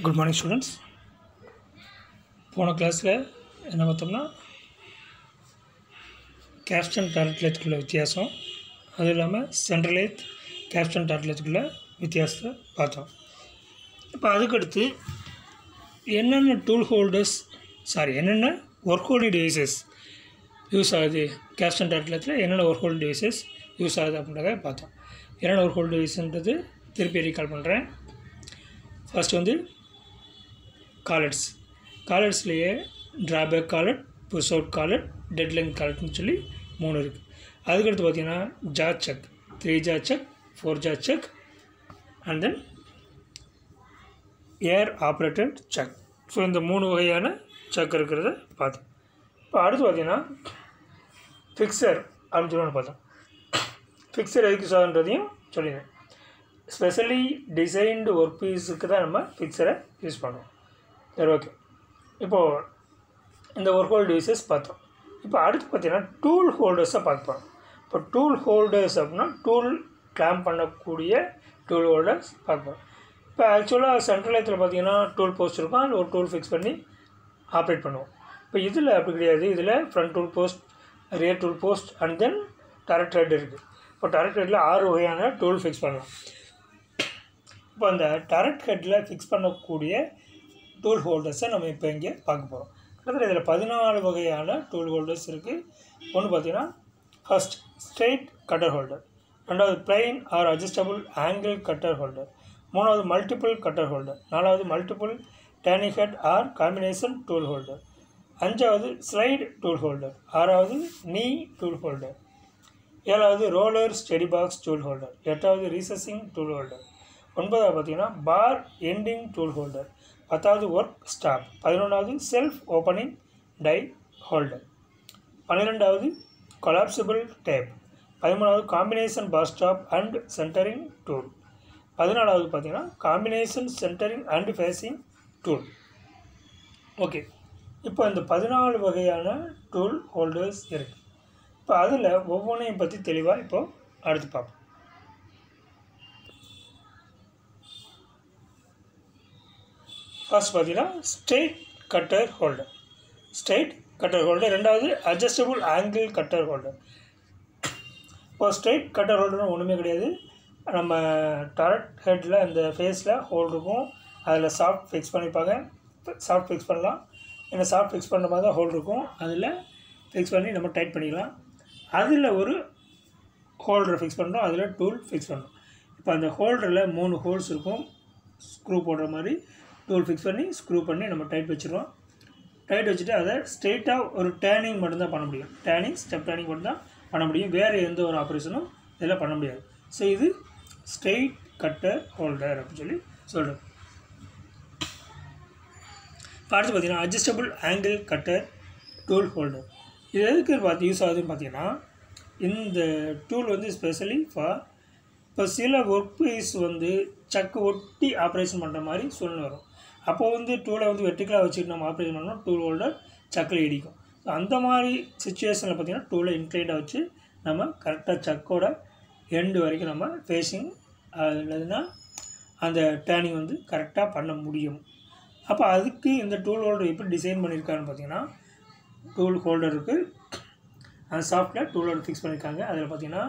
Good morning students. போன கிளாஸில் என்ன பார்த்தோம்னா கேப்ஸ்டன் டார்ட்லெட்டுக்குள்ள வித்தியாசம், அது இல்லாமல் சென்ட்ரலைத் கேப்ஸ்டன் டார்ட்லெட்டுக்குள்ள வித்தியாசத்தை பார்த்தோம். இப்போ அதுக்கடுத்து என்னென்ன என்னென்ன ஒர்க் ஹோல்டிங் டிவைசஸ் யூஸ் ஆகுது, கேப்ஸ்டன் டார்ட்லெட்டில் என்னென்ன ஒர்க் ஹோல்டிங் டிவைசஸ் யூஸ் ஆகுது அப்படின்றத பார்த்தோம். என்னென்ன ஒர்க் ஹோல்டிங் டிவைஸ்ன்றது திருப்பி ரீகால் பண்ணுறேன். ஃபர்ஸ்ட் வந்து காலர்ஸ்லேயே drawback collet, push out collet, deadline காலர்னு சொல்லி 3 இருக்குது. அதுக்கடுத்து பார்த்திங்கன்னா jaw chuck, 3 jaw chuck, 4 jaw chuck and then air operated chuck. So இந்த 3 வகையான செக் இருக்கிறத பார்த்தோம். இப்போ அடுத்து பார்த்திங்கன்னா ஃபிக்சர் அப்படின்னு சொல்லி பார்த்தோம். ஃபிக்சர் எதுக்கு சார்ன்றதையும் சொல்லிடுறேன். ஸ்பெஷலி டிசைன்டு ஒர்க் பீஸுக்கு தான் நம்ம ஃபிக்சரை யூஸ் பண்ணுவோம். சரி, ஓகே. இப்போது இந்த ஒர்க் ஹோல்ட் டிவைசஸ் பார்த்தோம். இப்போ அடுத்து பார்த்திங்கன்னா டூல் ஹோல்டர்ஸை பார்ப்போம். இப்போ டூல் ஹோல்டர்ஸ் அப்படின்னா டூல் கிளாம்ப் பண்ணக்கூடிய டூல் ஹோல்டர்ஸ் பார்ப்போம். இப்போ ஆக்சுவலாக சென்ட்ரலைத்தில் பார்த்திங்கன்னா டூல் போஸ்ட் இருக்கும், அதில் ஒரு டூல் ஃபிக்ஸ் பண்ணி ஆப்ரேட் பண்ணுவோம். இப்போ இதில் அப்படி கிடையாது. இதில் front tool post, rear tool post and then direct head இருக்குது. இப்போ டேரக்ட் ஹெட்டில் 6 வகையான டூல் ஃபிக்ஸ் பண்ணலாம். இப்போ அந்த டேரக்ட் ஹெட்டில் ஃபிக்ஸ் பண்ணக்கூடிய டூல் ஹோல்டர்ஸை நம்ம இப்போ இங்கே பார்க்க போகிறோம். கிட்டத்தட்ட இதில் 14 வகையான டூல் ஹோல்டர்ஸ் இருக்குது. ஒன்று பார்த்திங்கன்னா ஃபர்ஸ்ட் ஸ்ட்ரெயிட் கட்டர் ஹோல்டர், ரெண்டாவது plain or adjustable angle cutter holder, மூணாவது மல்டிபிள் கட்டர் ஹோல்டர், நாலாவது multiple turning head or combination tool holder, அஞ்சாவது ஸ்லைடு டூல் ஹோல்டர், ஆறாவது நீ டூல் ஹோல்டர், ஏழாவது roller steady box tool holder, எட்டாவது recessing tool holder, ஒன்பதாவது பார்த்திங்கன்னா bar ending tool holder, 10வது work stop, 11வது செல்ஃப் ஓப்பனிங் டை ஹோல்டர், 12வது collapsible tap, 13வது combination bar stop and centering tool, 14வது பார்த்திங்கன்னா combination centring and facing tool. Okay, இப்போ இந்த 14 வகையான டூல் ஹோல்டர்ஸ் இருக்குது. இப்போ அதில் ஒவ்வொன்றையும் பற்றி தெளிவாக இப்போது அடுத்து பார்ப்போம். ஃபர்ஸ்ட் பார்த்தீங்கன்னா ஸ்ட்ரெயிட் கட்டர் ஹோல்டர், ரெண்டாவது அட்ஜஸ்டபுள் ஆங்கிள் கட்டர் ஹோல்டர். இப்போ ஸ்ட்ரெயிட் கட்டர் ஹோல்டர்னு ஒன்றுமே கிடையாது. நம்ம டேரக்ட் ஹெட்டில் அந்த ஃபேஸில் ஹோல் இருக்கும், அதில் சாஃப்ட் ஃபிக்ஸ் பண்ணிப்பாங்க. சாஃப்ட் ஃபிக்ஸ் பண்ணலாம், ஏன்னா சாஃப்ட் ஃபிக்ஸ் பண்ணுற மாதிரி தான் ஹோல் இருக்கும், அதில் ஃபிக்ஸ் பண்ணி நம்ம டைட் பண்ணிக்கலாம். அதில் ஒரு ஹோல்டரை ஃபிக்ஸ் பண்ணுறோம், அதில் டூல் ஃபிக்ஸ் பண்ணுறோம். இப்போ அந்த ஹோல்டரில் 3 ஹோல்ஸ் இருக்கும், ஸ்க்ரூ போடுற மாதிரி டூல் ஃபிக்ஸ் பண்ணி ஸ்க்ரூ பண்ணி நம்ம டைட் வச்சுருவோம். டைட் வச்சுட்டு அதை ஸ்ட்ரெயிட்டாக ஒரு டேர்னிங் மட்டும்தான் பண்ண முடியும். ஸ்டெப் டேர்னிங் மட்டும்தான் பண்ண முடியும், வேறு எந்த ஒரு ஆப்ரேஷனும் இதெல்லாம் பண்ண முடியாது. ஸோ இது ஸ்ட்ரெயிட் கட்டர் ஹோல்டர் அப்படின்னு சொல்லி சொல்கிறோம். அடுத்து பார்த்திங்கன்னா adjustable angle cutter tool holder. இது எதுக்கு யூஸ் ஆகுதுன்னு பார்த்தீங்கன்னா, இந்த டூல் வந்து ஸ்பெஷலி ஃபார் இப்போ சில ஒர்க் பீஸ் வந்து சக்கு ஒட்டி ஆப்ரேஷன் பண்ணுற மாதிரி சூழ்நிலை வரும். அப்போது வந்து டூலை வந்து வெர்டிக்கலாக வச்சுட்டு நம்ம ஆப்ரேஷன் பண்ணோம்னா டூல் ஹோல்டர் சக்கில் இடிக்கும். ஸோ அந்த மாதிரி சுச்சுவேஷனில் பார்த்திங்கன்னா டூலை இன்க்ளைண்டாக வச்சு நம்ம கரெக்டாக சக்கோட எண்டு வரைக்கும் நம்ம ஃபேஸிங் இல்லைன்னா அந்த டேர்னிங் வந்து கரெக்டாக பண்ண முடியும். அப்போ அதுக்கு இந்த டூல் ஹோல்டர் எப்படி டிசைன் பண்ணியிருக்காருன்னு பார்த்திங்கன்னா, டூல் ஹோல்டருக்கு அந்த சாஃப்ட்வேர் டூல் ஹோல்டர் ஃபிக்ஸ் பண்ணியிருக்காங்க. அதில் பார்த்திங்கன்னா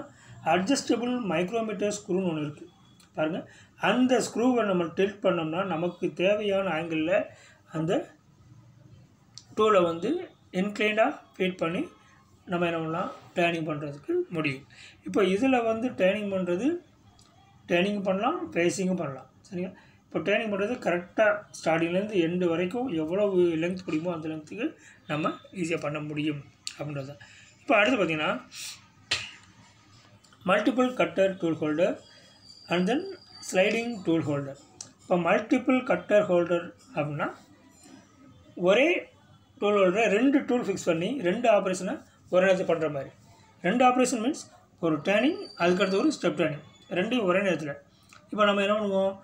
அட்ஜஸ்டபுள் மைக்ரோமீட்டர் ஸ்க்ரூன்னு ஒன்று இருக்குது பாருங்கள். அந்த ஸ்க்ரூவை நம்ம டில்ட் பண்ணோம்னா நமக்கு தேவையான ஆங்கிளில் அந்த டூலை வந்து இன்க்ளைண்டாக ஃபீட் பண்ணி நம்ம என்ன பண்ணலாம், டேர்னிங் பண்ணுறதுக்கு முடியும். இப்போ இதில் வந்து டேர்னிங் பண்ணலாம், ஃபேஸிங்கும் பண்ணலாம். சரிங்களா? இப்போ டேர்னிங் பண்ணுறது கரெக்டாக ஸ்டார்டிங்லேருந்து எண்டு வரைக்கும் எவ்வளவு லென்த் பிடிக்குமோ அந்த லென்த்துக்கு நம்ம ஈஸியாக பண்ண முடியும் அப்படின்றது தான். இப்போ அடுத்து பார்த்திங்கன்னா multiple cutter tool holder and then sliding tool holder. இப்போ மல்டிபிள் கட்டர் ஹோல்டர் அப்படின்னா ஒரே டூல் ஹோல்டரை 2 டூல் ஃபிக்ஸ் பண்ணி 2 ஆப்ரேஷனை ஒரே நேரத்தில் பண்ணுற மாதிரி. 2 ஆப்ரேஷன் மீன்ஸ் ஒரு டேர்னிங், அதுக்கடுத்து ஒரு ஸ்டெப் டேர்னிங், 2யும் ஒரே நேரத்தில். இப்போ நம்ம என்ன பண்ணுவோம்,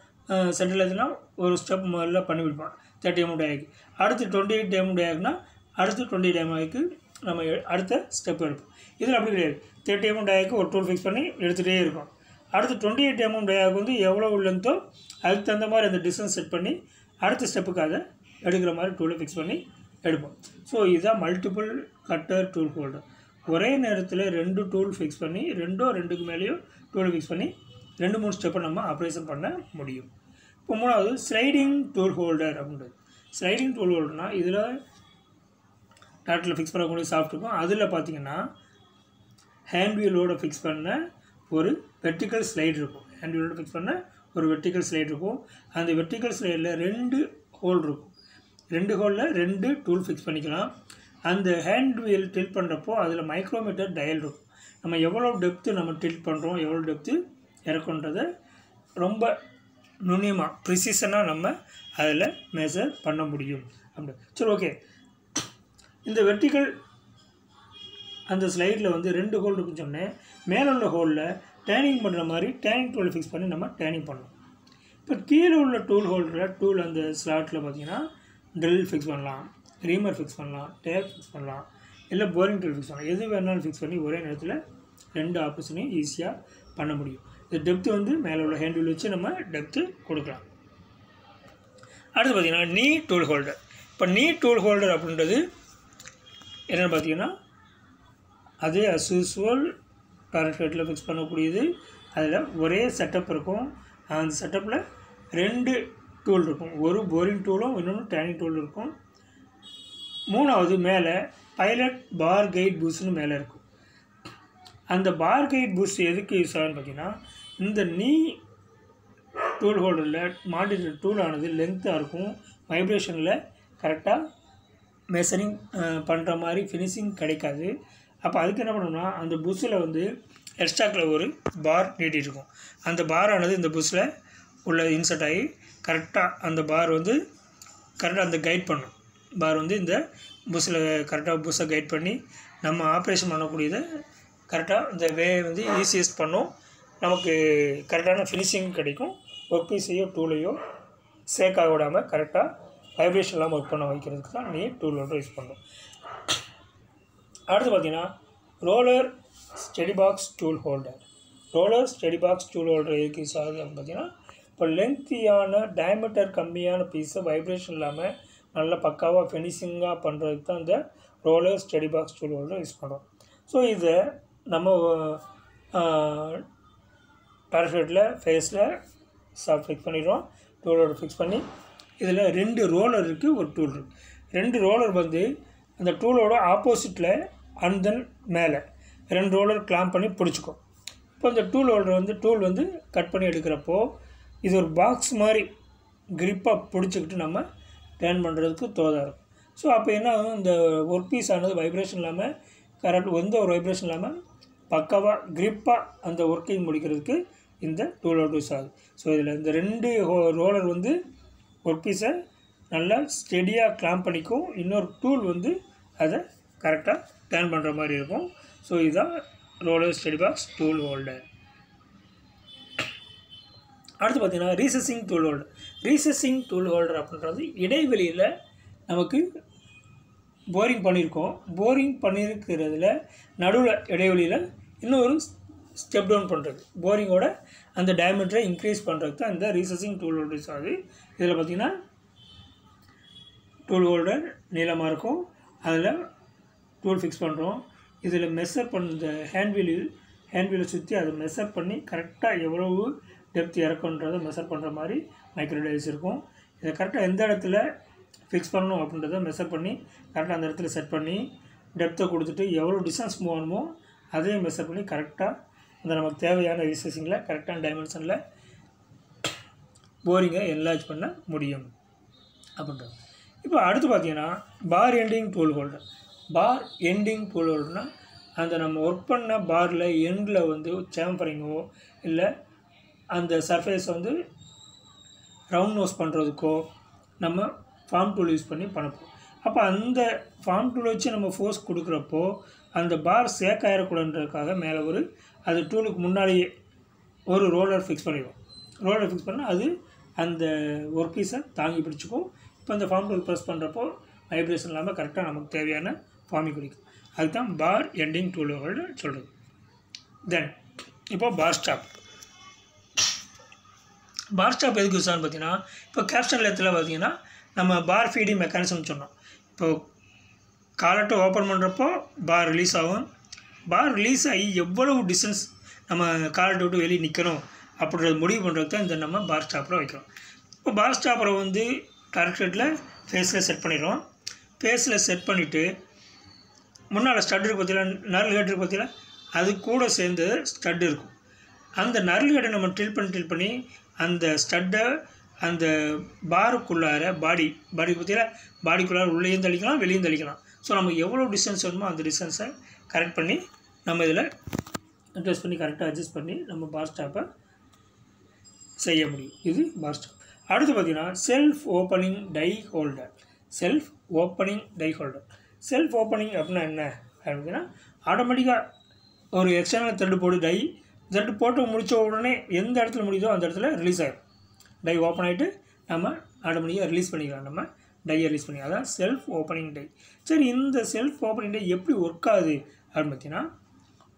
சென்ட்ரல் எதுனா ஒரு ஸ்டெப் முதல்ல பண்ணி விடுப்போம் 30 mm டேக்கு, அடுத்து 28 mm டேக்குனா அடுத்து 20 mm நம்ம அடுத்த ஸ்டெப் எடுப்போம். இதில் அப்படி கிடையாது. 30 mm டேக்கு ஒரு டூல் ஃபிக்ஸ் பண்ணி எடுத்துகிட்டே இருக்கும். அடுத்து 28 mm டயாவுக்கு வந்து எவ்வளோ லென்த்தோ அதுக்கு தகுந்த மாதிரி அந்த டிஸ்டன்ஸ் செட் பண்ணி அடுத்த ஸ்டெப்புக்கு அதை எடுக்கிற மாதிரி டூலை ஃபிக்ஸ் பண்ணி எடுப்போம். ஸோ இதுதான் மல்டிபிள் கட்டர் டூல் ஹோல்டர். ஒரே நேரத்தில் 2 டூல் ஃபிக்ஸ் பண்ணி 2க்கு மேலேயோ டூலை ஃபிக்ஸ் பண்ணி 2-3 ஸ்டெப்பை நம்ம ஆப்ரேஷன் பண்ண முடியும். இப்போ மூணாவது ஸ்லைடிங் டூல் ஹோல்டர் அப்படின்றது. ஸ்லைடிங் டூல் ஹோல்டர்னால் இதில் டாட்டில் ஃபிக்ஸ் பண்ணக்கூடிய சாஃப்ட் இருக்கும். அதில் பார்த்திங்கன்னா ஹேண்ட் வீலோட ஃபிக்ஸ் பண்ண ஒரு வெர்டிக்கல் ஸ்லைடு இருக்கும். ஹேண்ட் வீலோட ஃபிக்ஸ் பண்ண ஒரு வெர்டிக்கல் ஸ்லைடு இருக்கும். அந்த வெர்டிக்கல் ஸ்லைடில் 2 ஹோல் இருக்கும். 2 ஹோலில் 2 டூல் ஃபிக்ஸ் பண்ணிக்கலாம். அந்த ஹேண்ட் வீல் டில்ட் பண்ணுறப்போ அதில் மைக்ரோமீட்டர் டயல் இருக்கும். நம்ம எவ்வளோ டெப்த்து நம்ம டில்ட் பண்ணுறோம், எவ்வளோ டெப்த்து இறக்குன்றதை ரொம்ப நுண்ணியமாக ப்ரிசிஷனாக நம்ம அதில் மெஷர் பண்ண முடியும் அப்படி. சரி, ஓகே. இந்த வெர்டிக்கல் அந்த ஸ்லைடில் வந்து 2 ஹோல் இருக்குன்னு சொன்னேன். மேலே உள்ள ஹோலில் டேனிங் பண்ணுற மாதிரி டேனிங் டூலை ஃபிக்ஸ் பண்ணி நம்ம டேனிங் பண்ணணும். இப்போ கீழே உள்ள டூல் ஹோல்டரில் டூல் அந்த ஸ்லாட்டில் பார்த்திங்கன்னா ட்ரில் ஃபிக்ஸ் பண்ணலாம், ரீமர் ஃபிக்ஸ் பண்ணலாம், டேப் ஃபிக்ஸ் பண்ணலாம், இல்லை போரிங் டூல் ஃபிக்ஸ் பண்ணலாம். எது வேணாலும் ஃபிக்ஸ் பண்ணி ஒரே நேரத்தில் 2 ஆப்ரேஷனையும் ஈஸியாக பண்ண முடியும். இந்த டெப்த்து வந்து மேலே உள்ள ஹேண்ட் வீல் வச்சு நம்ம டெப்த்து கொடுக்கலாம். அடுத்து பார்த்திங்கன்னா நீ டூல் ஹோல்டர். இப்போ நீ டூல் ஹோல்டர் அப்படின்றது என்னென்னு பார்த்தீங்கன்னா அதே அஸ் யூஸ்வல் டாரட் ஹெட்டில் ஃபிக்ஸ் பண்ணக்கூடியது. அதில் ஒரே செட்டப் இருக்கும். அந்த செட்டப்பில் 2 டூல் இருக்கும். ஒரு போரிங் டூலும் இன்னொன்று டேனிங் டூல் இருக்கும். மூணாவது மேலே பைலட் பார் கைட் பூஸ்ட்னு மேலே இருக்கும். அந்த பார் கைட் பூஸ்ட் எதுக்கு யூஸ் ஆகுன்னு பார்த்தீங்கன்னா இந்த நீ டூல் ஹோல்டரில் மாட்டின டூலானது லென்த்தாக இருக்கும். வைப்ரேஷனில் கரெக்டாக மெஷரிங் பண்ணுற மாதிரி ஃபினிஷிங் கிடைக்காது. அப்போ அதுக்கு என்ன பண்ணணும்னா அந்த புஷ்ஷில் வந்து எக்ஸ்ட்ராக்கில் ஒரு பார் நீட்டிருக்கும். அந்த பாரானது இந்த புஷ்ஷில் உள்ள இன்சர்ட் ஆகி கரெக்டாக அந்த பார் வந்து கரெக்டாக அந்த கைட் பண்ணும். பார் வந்து இந்த புஷ்ஷில் கரெக்டாக புஷ்ஷை கைட் பண்ணி நம்ம ஆப்ரேஷன் பண்ணக்கூடியதை கரெக்டாக இந்த வே வந்து ஈஸியஸ்ட் பண்ணும். நமக்கு கரெக்டான ஃபினிஷிங் கிடைக்கும். ஒர்க் பீஸையோ டூலையோ சேக்காக விடாமல் கரெக்டாக வைப்ரேஷன் இல்லாமல் ஒர்க் பண்ண வைக்கிறதுக்கு தான் நீ டூல் ஹோல்டர் யூஸ் பண்ணும். அடுத்து பார்த்திங்கன்னா roller steady box tool holder. Roller steady box tool holder எதுக்கு யூஸ் ஆகுது அப்படின்னு பார்த்தீங்கன்னா இப்போ லென்த்தியான டயமீட்டர் கம்மியான பீஸை வைப்ரேஷன் இல்லாமல் நல்லா பக்காவாக ஃபினிஷிங்காக பண்ணுறதுக்கு தான் இந்த roller steady box tool holder use பண்ணுறோம். ஸோ இதை நம்ம டார்கெட்டில் ஃபேஸில் சாஃப்ட் ஃபிக்ஸ் பண்ணிடுறோம். டூல் ஹோல்டர் ஃபிக்ஸ் பண்ணி இதில் 2 ரோலர் இருக்குது, ஒரு டூல் இருக்குது. 2 ரோலர் வந்து அந்த டூலோட ஆப்போசிட்டில் அண்ட் தென் மேலே 2 ரோலர் கிளாம்ப் பண்ணி பிடிச்சிக்கும். இப்போ இந்த டூல் ஹோல்டர் வந்து டூல் வந்து கட் பண்ணி எடுக்கிறப்போ இது ஒரு பாக்ஸ் மாதிரி கிரிப்பாக பிடிச்சிக்கிட்டு நம்ம டேர்ன் பண்ணுறதுக்கு தோதாக இருக்கும். ஸோ அப்போ என்ன ஆகும், இந்த ஒர்க் பீஸ் ஆனது வைப்ரேஷன் இல்லாமல் கரெக்ட் எந்த ஒரு வைப்ரேஷன் இல்லாமல் பக்காவாக கிரிப்பாக அந்த ஒர்க்கிங் முடிக்கிறதுக்கு இந்த டூல் ஹோல்டர் யூஸ் ஆகுது. ஸோ இதில் இந்த 2 ரோலர் வந்து ஒர்க் பீஸை நல்லா ஸ்டெடியாக கிளாம்ப் பண்ணிக்கும். இன்னொரு டூல் வந்து அதை கரெக்டாக டேர்ன் பண்ணுற மாதிரி இருக்கும். ஸோ இதுதான் roller steady box tool holder. அடுத்து பார்த்திங்கன்னா ரீசெஸிங் டூல் ஹோல்டர். ரீசெஸிங் டூல் ஹோல்டர் அப்படின்றது இடைவெளியில் நமக்கு போரிங் பண்ணியிருக்கோம். போரிங் பண்ணியிருக்கிறதுல நடுவில் இடைவெளியில் இன்னொரு ஸ்டெப் டவுன் பண்ணுறது, போரிங்கோட அந்த டயமீட்டரை இன்க்ரீஸ் பண்ணுறதுக்கு தான் இந்த ரீசெஸிங் டூல் ஹோல்டர்ஸ் ஆகுது. இதில் பார்த்திங்கன்னா டூல் ஹோல்டர் நீளமாக இருக்கும். அதில் டூல் ஃபிக்ஸ் பண்ணுறோம். இதில் மெஷர் பண்ணுற ஹேண்ட் வீலை சுற்றி அதை மெஷர் பண்ணி கரெக்டாக எவ்வளவு டெப்த் இறக்குன்றதை மெஷர் பண்ணுற மாதிரி மைக்ரோ டயல்ஸ் இருக்கும். இதை கரெக்டாக எந்த இடத்துல ஃபிக்ஸ் பண்ணணும் அப்படின்றத மெஷர் பண்ணி கரெக்டாக அந்த இடத்துல செட் பண்ணி டெப்த்தை கொடுத்துட்டு எவ்வளோ டிஸ்டன்ஸ் மூவ் ஆகணுமோ அதையும் மெஷர் பண்ணி கரெக்டாக அந்த நமக்கு தேவையான ரீசெஸிங்கில் கரெக்டான டைமென்ஷனில் போரிங்கை என்லார்ஜ் பண்ண முடியும் அப்படின்றது. இப்போ அடுத்து பார்த்திங்கன்னா பார் எண்டிங் டூல் ஹோல்டர். பார் எண்டிங் டூல் ஹோல்டர்னால் அந்த நம்ம ஒர்க் பண்ண பாரில் எண்டில் வந்து சேம்பரிங்கோ இல்லை அந்த சர்ஃபேஸை வந்து ரவுண்ட் நோஸ் பண்ணுறதுக்கோ நம்ம ஃபார்ம் டூல் யூஸ் பண்ணி பண்ணப்போம். அப்போ அந்த ஃபார்ம் டூல் வச்சு நம்ம ஃபோர்ஸ் கொடுக்குறப்போ அந்த பார் சேக் ஆகிடக்கூடாதுன்றதுக்காக மேலே ஒரு அது டூலுக்கு முன்னாடியே ஒரு ரோலர் ஃபிக்ஸ் பண்ணிடுவோம். ரோலர் ஃபிக்ஸ் பண்ணால் அது அந்த ஒர்க் பீஸை தாங்கி பிடிச்சிக்கும். இப்போ அந்த ஃபார்ம் டூல் ப்ரெஸ் பண்ணுறப்போ வைப்ரேஷன் இல்லாமல் கரெக்டாக நமக்கு தேவையான ஃபார்மிங் கிடைக்கும். அதுதான் பார் எண்டிங் டூல் ஹோல்டர் சொல்கிறது. தென் இப்போ பார் ஸ்டாப். பார் ஸ்டாப் எதுக்கு யூஸ் ஆகுன்னு பார்த்தீங்கன்னா, இப்போ கேப்ஸ்டன் லெத்தில் பார்த்தீங்கன்னா நம்ம பார் ஃபீடிங் மெக்கானிசம் சொன்னோம். இப்போது காலட்டை ஓப்பன் பண்ணுறப்போ பார் ரிலீஸ் ஆகும். பார் ரிலீஸ் ஆகி எவ்வளவு டிஸ்டன்ஸ் நம்ம காலட்டை விட்டு வெளியே நிற்கணும் அப்படின்றத முடிவு பண்ணுறதுக்கு தான் இந்த நம்ம பார் ஸ்டாப்பரை வைக்கிறோம். இப்போ பார் ஸ்டாப்பரை வந்து டார்கெட்டில் ஃபேஸில் செட் பண்ணிடுறோம். ஃபேஸில் செட் பண்ணிவிட்டு முன்னால் ஸ்டட் இருக்குது பார்த்தீங்களா, நர்ல் ஹெட் இருக்குது பார்த்தீங்களா, அது கூட சேர்ந்து ஸ்டட் இருக்கும். அந்த நர்ல் ஹெட்டை நம்ம ட்ரில் பண்ணி அந்த ஸ்டட்டை அந்த பாருக்குள்ளார பாடிக்கு பார்த்தீங்களா, பாடிக்குள்ளார உள்ளேயும் தள்ளிக்கலாம் வெளியும் தள்ளிக்கலாம். ஸோ நம்ம எவ்வளோ டிஸ்டன்ஸ் வேணுமோ அந்த டிஸ்டன்ஸை கரெக்ட் பண்ணி நம்ம இதில் அட்ஜஸ்ட் பண்ணி கரெக்டாக அட்ஜஸ்ட் பண்ணி நம்ம பார் ஸ்டாப்பை செய்ய முடியும். இது பார் ஸ்டாப். அடுத்து பார்த்திங்கன்னா self opening die holder. Self opening die holder. Self opening அப்படின்னா என்ன அப்படின்னா, ஆட்டோமேட்டிக்காக ஒரு எக்ஸ்டர்னல் த்ரெட்டு போட்டு முடித்த உடனே எந்த இடத்துல முடியுதோ அந்த இடத்துல ரிலீஸ் ஆகிடும். டை ஓப்பன் ஆகிட்டு நம்ம ஆட்டோமேட்டிக்காக ரிலீஸ் பண்ணிக்கலாம். நம்ம டையை ரிலீஸ் பண்ணி, அதான் செல்ஃப் ஓப்பனிங் டை. சரி, இந்த செல்ஃப் ஓப்பனிங் டை எப்படி ஒர்க் ஆகுது அப்படின்னு பார்த்தீங்கன்னா,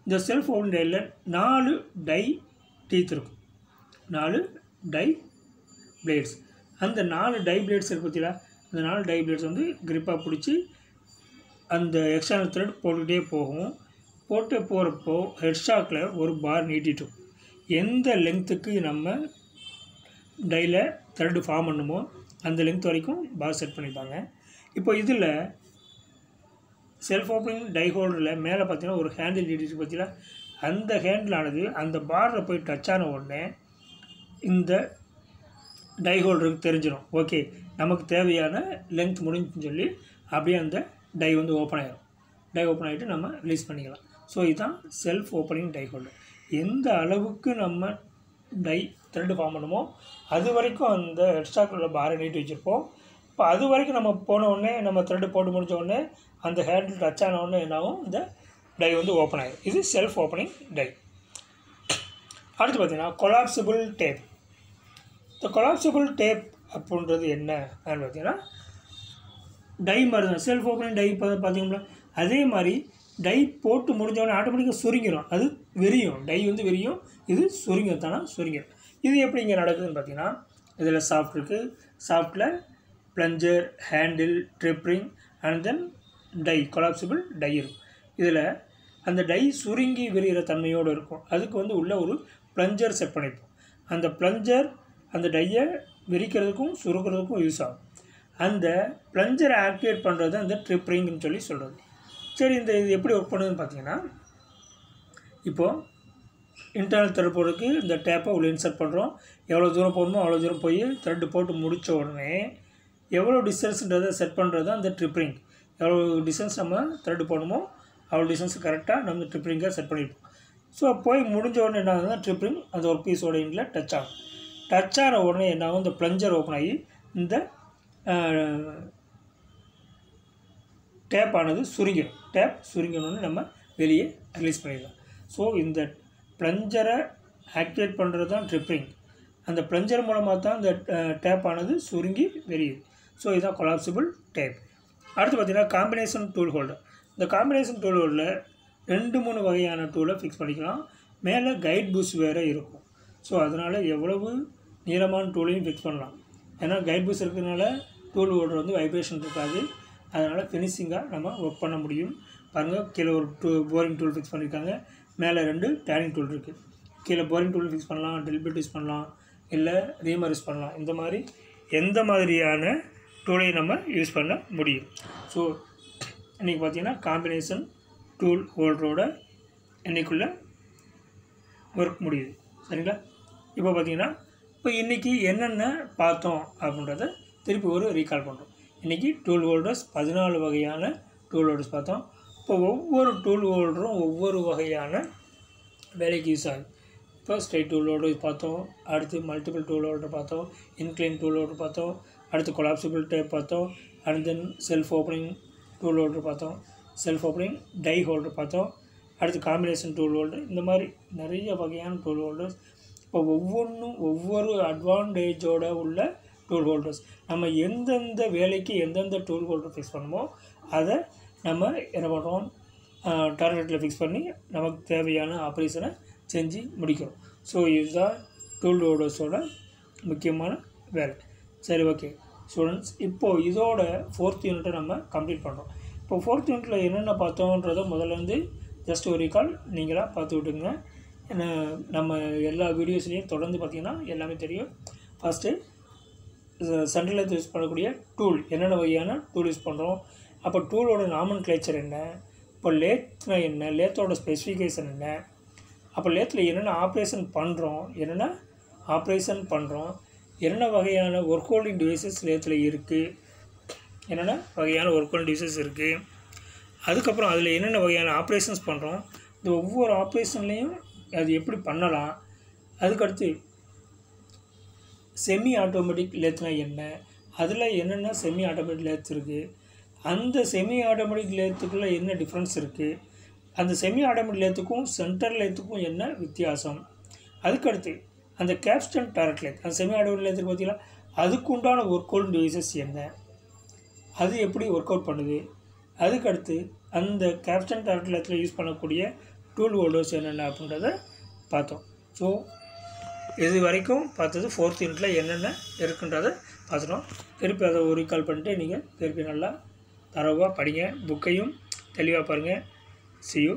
இந்த செல்ஃப் ஓப்பனிங் டையில் 4 டை டீத் இருக்கும், 4 டை பிளேட்ஸ். அந்த 4 டை பிளேட்ஸ் இருக்குது பார்த்தீங்களா, அந்த 4 டை பிளேட்ஸ் வந்து கிரிப்பாக பிடிச்சி அந்த எக்ஸ்டர்னல் த்ரெட் போட்டுக்கிட்டே போகும். போட்டு போகிறப்போ ஹெட் ஸ்டாக்கில் ஒரு பார் நீட்டிட்டோம். எந்த லெங்க்த்துக்கு நம்ம டையில் த்ரெட்டு ஃபார்ம் பண்ணுமோ அந்த லெங்க்த் வரைக்கும் பார் செட் பண்ணிப்பாங்க. இப்போ இதில் செல்ஃப் ஓப்பனிங் டை ஹோல்டரில் மேலே பார்த்தீங்கன்னா ஒரு ஹேண்டில் நீட்டிட்டு பார்த்தீங்கன்னா, அந்த ஹேண்டிலானது அந்த பாரில் போய் டச் ஆன உடனே இந்த டை ஹோல்டருக்கு தெரிஞ்சிடும், ஓகே நமக்கு தேவையான லெங்க்த் முடிஞ்சுன்னு சொல்லி அப்படியே அந்த டை வந்து ஓப்பன் ஆகிடும். டை ஓப்பன் ஆகிட்டு நம்ம ரிலீஸ் பண்ணிக்கலாம். ஸோ இதுதான் செல்ஃப் ஓப்பனிங் டை ஹோல்டர். எந்த அளவுக்கு நம்ம டை த்ரெட்டு ஃபார்ம் பண்ணுமோ அது வரைக்கும் அந்த ஹெட்ஸ்டாக்கில் பாரை நீட்டி வச்சுருப்போம். இப்போ அது வரைக்கும் நம்ம போன உடனே நம்ம த்ரெட்டு போட்டு முடித்த உடனே அந்த ஹேண்டில் டச் ஆன உடனே என்னாகும், இந்த டை வந்து ஓப்பன் ஆகிடும். இது செல்ஃப் ஓப்பனிங் டை. அடுத்து பார்த்திங்கன்னா கொலாப்சிபிள் டேப். இந்த கொலாப்சிபிள் டேப் அப்படின்றது என்ன அப்படின்னு பார்த்தீங்கன்னா, டை மாதிரி தான் செல்ஃப் ஓப்பனிங் டை பார்த்தீங்களா, அதே மாதிரி டை போட்டு முடிஞ்சவொடனே ஆட்டோமேட்டிக்காக சுருங்கிடும். அது வெறியும், டை வந்து வெறியும், இது சுருங்கத்தானா சுருங்கிடும். இது எப்படி இங்கே நடக்குதுன்னு பார்த்தீங்கன்னா, இதில் சாஃப்ட் இருக்குது, சாஃப்ட்டில் plunger, handle, trip ring and then die, collapsible die இருக்கும். இதில் அந்த டை சுருங்கி விரிகிற தன்மையோடு இருக்கும். அதுக்கு வந்து உள்ள ஒரு ப்ளஞ்சர் செட் பண்ணியிருப்போம். அந்த ப்ளஞ்சர் அந்த டையை விரிக்கிறதுக்கும் சுருக்கிறதுக்கும் யூஸ் ஆகும். அந்த ப்ளஞ்சரை ஆக்டிவேட் பண்ணுறது அந்த ட்ரிப்ரிங்னு சொல்லி சொல்கிறது. சரி, இது எப்படி ஒர்க் பண்ணுதுன்னு பார்த்தீங்கன்னா, இப்போது இன்டர்னல் த்ரெட் போடுறதுக்கு இந்த டேப்பை உள்ள இன்சர்ட் பண்ணுறோம். எவ்வளோ தூரம் போகணுமோ அவ்வளோ தூரம் போய் த்ரெட்டு போட்டு முடித்த உடனே எவ்வளோ டிஸ்டன்ஸ்ன்றதை செட் பண்ணுறது தான் அந்த ட்ரிப்ரிங். எவ்வளோ டிஸ்டன்ஸ் நம்ம த்ரெட்டு போடணுமோ அவ்வளோ டிஸ்டன்ஸ் கரெக்டாக நம்ம ட்ரிப்ரிங்கை செட் பண்ணியிருப்போம். ஸோ போய் முடிஞ்ச உடனே என்ன ஆகுதுன்னா, ட்ரிப்ரிங் அந்த ஒரு பீஸோட எண்டில் டச் ஆகும். டச் ஆன உடனே என்ன ஆகும், இந்த ப்ளஞ்சர் ஓப்பன் ஆகி இந்த டேப் ஆனது சுருங்கிடும். டேப் சுருங்கினோன்னு நம்ம வெளியே ரிலீஸ் பண்ணிடலாம். ஸோ இந்த ப்ளஞ்சரை ஆக்டிவேட் பண்ணுறது தான் ட்ரிப்ரிங். அந்த ப்ளஞ்சர் மூலமாக தான் இந்த டேப் ஆனது சுருங்கி வெளியுது. ஸோ இதுதான் கொலாப்சிபிள் டேப். அடுத்து பார்த்திங்கன்னா காம்பினேஷன் டூல் ஹோல்டர். இந்த காம்பினேஷன் டூல் ஹோல்டரில் 2-3 வகையான டூலை ஃபிக்ஸ் பண்ணிக்கலாம். மேலே கைட் பூஸ் வேறு இருக்கும். ஸோ அதனால் எவ்வளவு நீளமான டூலையும் ஃபிக்ஸ் பண்ணலாம். ஏன்னா கைட் பூஸ் இருக்கிறதுனால டூல் ஹோல்டர் வந்து வைப்ரேஷன் இருக்காது. அதனால் ஃபினிஷிங்காக நம்ம ஒர்க் பண்ண முடியும். பாருங்கள், கீழே ஒரு போரிங் டூல் ஃபிக்ஸ் பண்ணியிருக்காங்க, மேலே 2 டேனிங் டூல் இருக்குது. கீழே போரிங் டூல் ஃபிக்ஸ் பண்ணலாம், ட்ரில் பிட் யூஸ் பண்ணலாம், இல்லை ரீமர் யூஸ் பண்ணலாம். இந்த மாதிரி எந்த மாதிரியான டூலை நம்ம யூஸ் பண்ண முடியும். ஸோ இன்றைக்கி பார்த்திங்கன்னா காம்பினேஷன் டூல் ஹோல்டரோட இன்றைக்குள்ள ஒர்க் முடியுது. சரிங்களா? இப்போ பார்த்திங்கன்னா இப்போ இன்றைக்கி என்னென்ன பார்த்தோம் அப்படின்றத திருப்பி ஒரு ரீகால் பண்ணுறோம். இன்றைக்கி டூல் ஹோல்டர்ஸ் 14 வகையான டூல் ஹோல்டர்ஸ் பார்த்தோம். இப்போ ஒவ்வொரு டூல் ஹோல்டரும் ஒவ்வொரு வகையான வேலைக்கு யூஸ் ஆகுது. இப்போ ஸ்ட்ரைட் டூல் ஹோல்டர் பார்த்தோம், அடுத்து மல்டிபிள் டூல் ஹோல்டர் பார்த்தோம், இன்க்ளைன் டூல் ஹோல்டர் பார்த்தோம், அடுத்து கொலாப்சிபிள் டேப் பார்த்தோம், and then self opening tool holder பார்த்தோம், செல்ஃப் ஓப்பனிங் டை ஹோல்டர் பார்த்தோம், அடுத்து காம்பினேஷன் டூல் ஹோல்டர். இந்த மாதிரி நிறைய வகையான டூல் ஹோல்டர்ஸ். இப்போ ஒவ்வொன்றும் ஒவ்வொரு அட்வான்டேஜோடு உள்ள டூல் ஹோல்டர்ஸ். நம்ம எந்தெந்த வேலைக்கு எந்தெந்த டூல் ஹோல்டர் ஃபிக்ஸ் பண்ணுமோ அதை நம்ம என்ன பண்ணுறோம், டார்கெட்டில் ஃபிக்ஸ் பண்ணி நமக்கு தேவையான ஆப்ரேஷனை செஞ்சு முடிக்கிறோம். ஸோ இதுதான் டூல் ஹோல்டர்ஸோட முக்கியமான வேலை. சரி, ஓகே ஸ்டூடெண்ட்ஸ், இப்போது இதோட 4th யூனிட்டை நம்ம கம்ப்ளீட் பண்ணுறோம். இப்போ 4th யூனிட்டில் என்னென்ன பார்த்தோன்றதை முதல்ல வந்து ஜஸ்ட் ஒரு ரீகால் நீங்களாக பார்த்து விட்டுங்க. ஏன்னா நம்ம எல்லா வீடியோஸ்லேயும் தொடர்ந்து பார்த்திங்கன்னா எல்லாமே தெரியும். ஃபஸ்ட்டு சென்ட்ரலில் யூஸ் பண்ணக்கூடிய டூல், என்னென்ன வகையான டூல் யூஸ் பண்ணுறோம், அப்போ டூலோட நாமன்க்ளேச்சர் என்ன, இப்போ லேத்னா என்ன, லேத்தோட ஸ்பெசிஃபிகேஷன் என்ன, அப்போ லேத்தில் என்னென்ன ஆப்ரேஷன் பண்ணுறோம், என்னென்ன வகையான ஒர்க் ஹோல்டிங் டிவைசஸ் லேத்தில் இருக்குது, அதுக்கப்புறம் அதில் என்னென்ன வகையான ஆப்ரேஷன்ஸ் பண்ணுறோம், இந்த ஒவ்வொரு ஆப்ரேஷன்லேயும் அது எப்படி பண்ணலாம், அதுக்கடுத்து செமி ஆட்டோமேட்டிக் லேத்னா என்ன, அதில் என்னென்ன செமி ஆட்டோமேட்டிக் லேத் இருக்குது, அந்த செமி ஆட்டோமேட்டிக் லேத்துக்குள்ளே என்ன டிஃப்ரென்ஸ் இருக்குது, அந்த செமி ஆட்டோமேட்டிக் லேத்துக்கும் சென்டர் லேத்துக்கும் என்ன வித்தியாசம், அதுக்கடுத்து அந்த கேப்ஸ்டன் டேரக்ட் லேத், அந்த செமி ஆட்டோமேட்டிக் லேத்துக்கு பார்த்தீங்கன்னா அதுக்கு உண்டான ஒர்க் ஹோல்டிங் டிவைசஸ் என்ன, அது எப்படி ஒர்க் அவுட் பண்ணுது, அதுக்கடுத்து அந்த கேப்ஸ்டன் டேரக்ட் லேத்தில் யூஸ் பண்ணக்கூடிய டூல் ஹோல்டர்ஸ் என்னென்ன அப்படின்றத பார்த்தோம். ஸோ இது வரைக்கும் பார்த்தது 4th யூனிட்டில் என்னென்ன இருக்குன்றதை பார்த்துட்டோம். திருப்பி அதை ஒரு ரீகால் பண்ணிட்டு நீங்கள் திருப்பி நல்லா தரவாக படிங்க, புக்கையும் தெளிவாக பாருங்கள். See you.